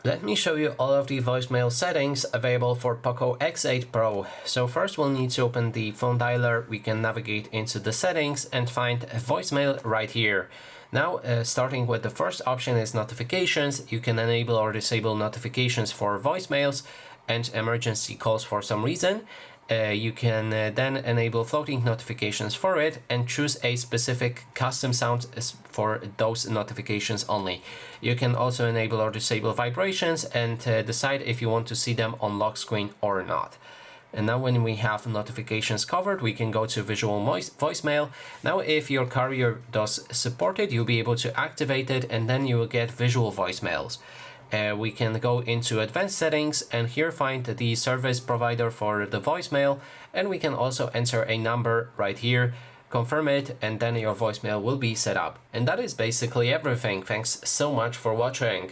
Let me show you all of the voicemail settings available for POCO X8 Pro. So first we'll need to open the phone dialer. We can navigate into the settings and find voicemail right here. Now, starting with the first option is notifications. You can enable or disable notifications for voicemails and emergency calls for some reason. You can then enable floating notifications for it and choose a specific custom sound for those notifications only. You can also enable or disable vibrations and decide if you want to see them on lock screen or not. And now when we have notifications covered, we can go to visual voicemail. Now if your carrier does support it, you'll be able to activate it and then you will get visual voicemails. We can go into advanced settings and here find the service provider for the voicemail, and we can also enter a number right here, confirm it, and then your voicemail will be set up. And that is basically everything. Thanks so much for watching.